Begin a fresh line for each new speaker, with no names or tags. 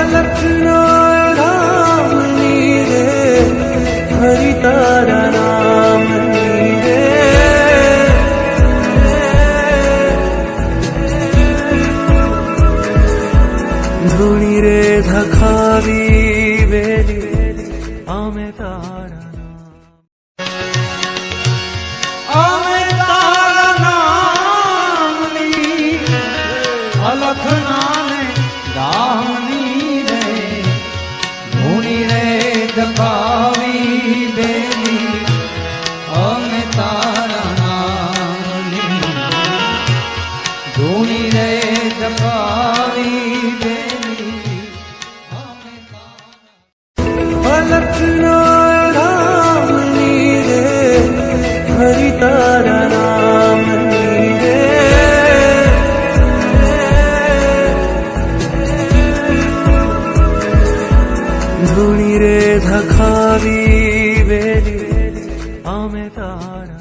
અલખના રામની રે હરિ તારા નામની રે ધૂણી રે ધખાવી બેલી અમે તારા
અલખનાને રામની રે ધૂણી રે દબાવી બેલી અમે તારા નામની ધૂણી રે દબાવી બેલી અમે
અલખના રામની રે હરિ તારા નામની રે ધૂણી રે ધખાવી બેલી અમે તારા